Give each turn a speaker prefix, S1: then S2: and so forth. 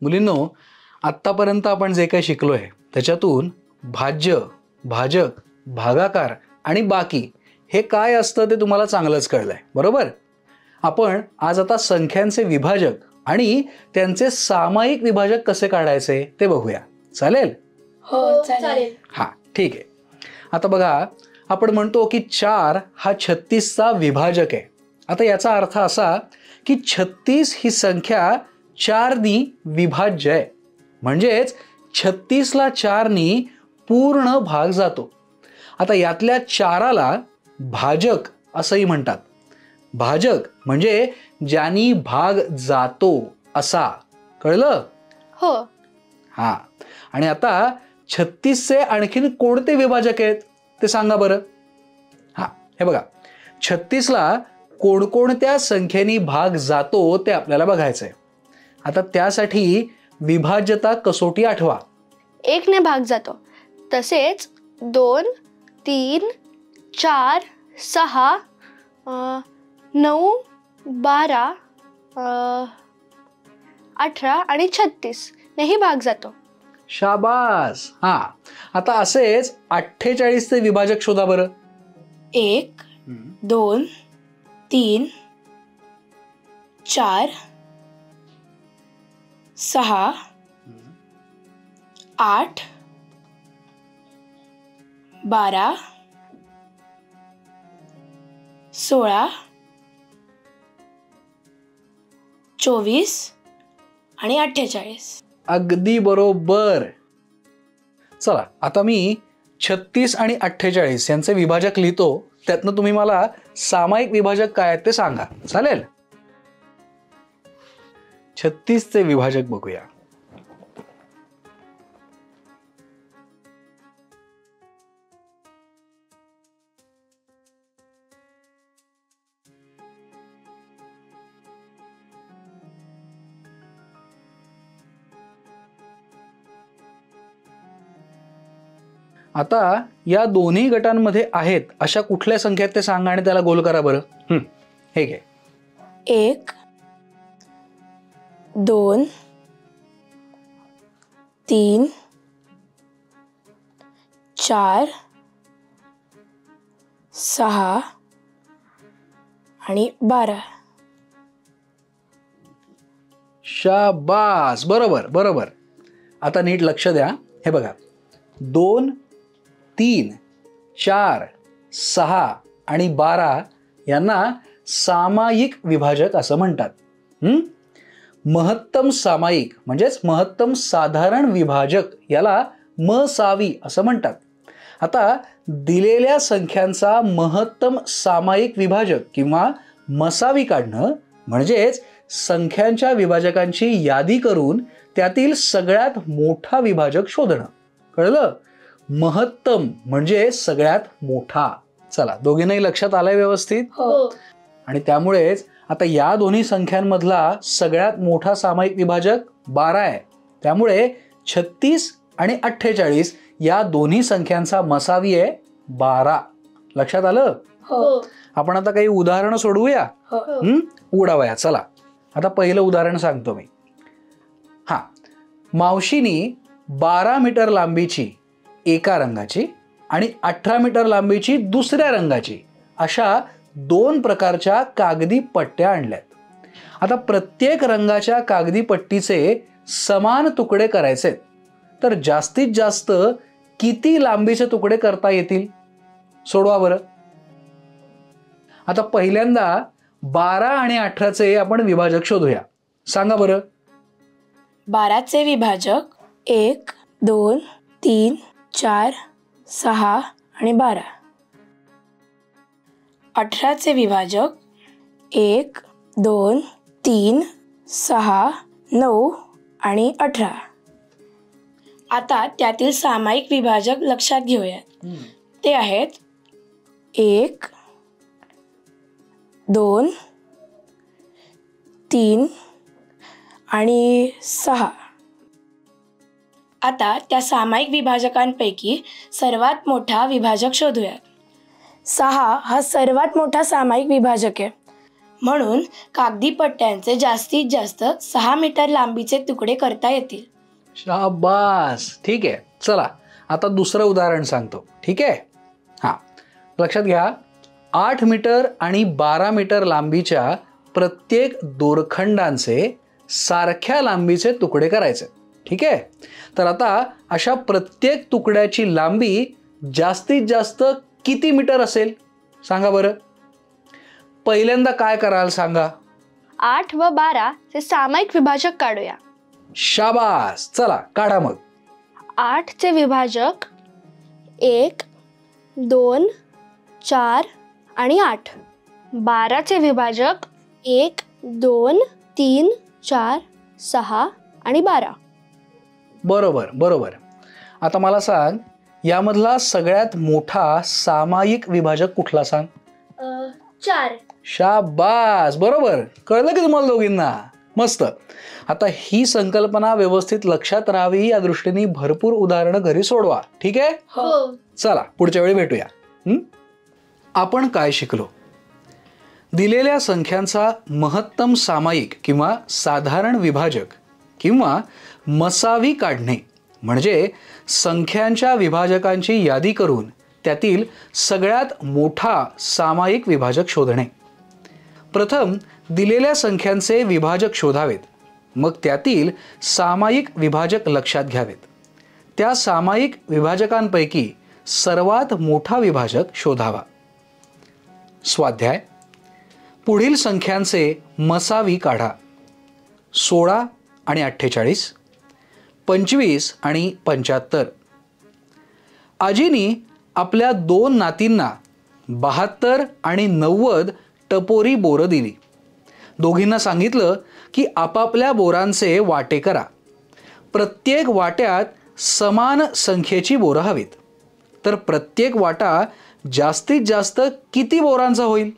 S1: मुलींनो, आत्तापर्यंत आपण जे काही शिकलोय त्याच्यातून भाज्य, भाजक, भागाकार आणि बाकी हे काय असतं ते तुम्हाला चांगलंच कळलंय, बरोबर? आपण आज आता संख्यांचे विभाजक आणि त्यांचे सामायिक विभाजक कसे काढायचे ते बघूया. चालेल?
S2: हो चालेल.
S1: हां, ठीक आहे. आता बघा, आपण म्हणतो की 4 हा 36चा विभाजक आहे. आता याचा अर्थ असा की 36 ही संख्या 4नी विभाज्य आहे. म्हणजेच 36ला 4नी पूर्ण भाग जातो. आता यातल्या 4ला भाजक असंही म्हणतात. भाजक म्हणजे ज्यानी भाग जातो असा. कळलं?
S2: हो.
S1: हां. आणि आता 36चे आणखीन कोणते विभाजक आहेत ते सांगा बरं. हां, हे बघा, 36ला कोणकोणत्या संख्येनी भाग जातो ते आपल्याला बघायचं आहे. आता त्यासाठी विभाज्यता कसोटी आठवा.
S2: 1 ने भाग जातो. तसेच 2, 3, 4, 6, 9, 12, 18 आणि 36 नेही भाग जातो.
S1: शाबास. हां, आता असेच 48चे विभाजक शोधा बरं.
S3: 1, 2, 3, 4, 6, 8, 12, 16, 24 आणि 48.
S1: अगदी बरोबर. चला, आता मी 36 आणि 48 यांचे विभाजक लिहितो. त्यातनं तुम्ही मला सामायिक विभाजक काय आहेत ते सांगा. चालेल? 36चे विभाजक बघूया. आता या दोन्ही गटांमध्ये आहेत अशा कुठल्या संख्या आहेत ते सांगा आणि त्याला गोल करा बरं. हे घे.
S3: 1, 2, 3, 4, 6 आणि 12.
S1: शाबास. बरोबर बरोबर. आता नीट लक्ष द्या. हे बघा, 2, 3, 4, 6 आणि 12 यांना सामायिक विभाजक असं म्हणतात. महत्तम सामायिक म्हणजेच महत्तम साधारण विभाजक याला मसावी असं म्हणतात. आता दिलेल्या संख्यांचा महत्तम सामायिक विभाजक किंवा मसावी काढणं म्हणजेच संख्यांच्या विभाजकांची यादी करून त्यातील सगळ्यात मोठा विभाजक शोधणं. कळलं? महत्तम म्हणजे सगळ्यात मोठा. चला, दोघींनाही लक्षात आलंय व्यवस्थित?
S2: हो.
S1: आणि त्यामुळेच आता या दोन्ही संख्यांमधला सगळ्यात मोठा सामायिक विभाजक 12 आहे. त्यामुळे 36 आणि 48 या दोन्ही संख्यांचा मसावी आहे 12. लक्षात आलं?
S2: हो.
S1: आपण आता काही उदाहरणं सोडवूया. उडावया. चला, आता पहिलं उदाहरण सांगतो मी. हां, मावशीनी 12 मीटर लांबीची एका रंगाची आणि 18 मीटर लांबीची दुसऱ्या रंगाची अशा 2 प्रकारच्या कागदी पट्ट्या आणल्यात. आता प्रत्येक रंगाच्या कागदी पट्टीचे समान तुकडे करायचे, तर जास्तीत जास्त किती लांबीचे तुकडे करता येतील? सोडवा बरं. आता पहिल्यांदा 12 आणि 18चे आपण विभाजक शोधूया. सांगा बरं.
S3: 12चे विभाजक 1, 2, 3, 4, 6 आणि 12. 18चे विभाजक 1, 2, 3, 6, 9 आणि 18. आता त्यातील सामायिक विभाजक लक्षात घेऊयात. ते आहेत 1, 2, 3 आणि 6. आता त्या सामायिक विभाजकांपैकी सर्वात मोठा विभाजक शोधूयात. 6 हा सर्वात मोठा सामायिक विभाजक आहे. म्हणून कागदी पट्ट्यांचे जास्तीत जास्त 6 मीटर लांबीचे तुकडे करता येतील.
S1: शाबास. ठीक आहे, चला आता दुसरं उदाहरण सांगतो. ठीक आहे. हां, लक्षात घ्या. 8 मीटर आणि 12 मीटर लांबीच्या प्रत्येक दोरखंडांचे सारख्या लांबीचे तुकडे करायचे. ठीक आहे. तर आता अशा प्रत्येक तुकड्याची लांबी जास्तीत जास्त किती मीटर असेल सांगा बरं. पहिल्यांदा काय कराल सांगा.
S2: 8 व 12 चे सामायिक विभाजक काढूया.
S1: शाबास. चला काढा मग.
S2: 8 चे विभाजक 1, 2, 4 आणि 8. 12 चे विभाजक 1, 2, 3, 4, 6 आणि 12.
S1: बरोबर बरोबर. आता मला सांग, यामधला सगळ्यात मोठा सामायिक विभाजक कुठला सांग.
S2: 4.
S1: शाबास. बरोबर, कळलं की तुम्हाला दोघींना. मस्त. आता ही संकल्पना व्यवस्थित लक्षात राहावी या दृष्टीने भरपूर उदाहरणं घरी सोडवा. ठीक आहे.
S2: हो.
S1: चला पुढच्या वेळी भेटूया. आपण काय शिकलो. दिलेल्या संख्यांचा महत्तम सामायिक किंवा साधारण विभाजक किंवा मसावी काढणे म्हणजे संख्यांच्या विभाजकांची यादी करून त्यातील सगळ्यात मोठा सामायिक विभाजक शोधणे. प्रथम दिलेल्या संख्यांचे विभाजक शोधावेत, मग त्यातील सामायिक विभाजक लक्षात घ्यावेत. त्या सामायिक विभाजकांपैकी सर्वात मोठा विभाजक शोधावा. स्वाध्याय. पुढील संख्यांचे मसावी काढा. 16 आणि 48, 25 आणि 75. आजीनी आपल्या 2 नातींना 72 आणि 90 टपोरी बोरं दिली. दोघींना सांगितलं की आपापल्या बोरांचे वाटे करा. प्रत्येक वाट्यात समान संख्येची बोरं हवीत. तर प्रत्येक वाटा जास्तीत जास्त किती बोरांचा होईल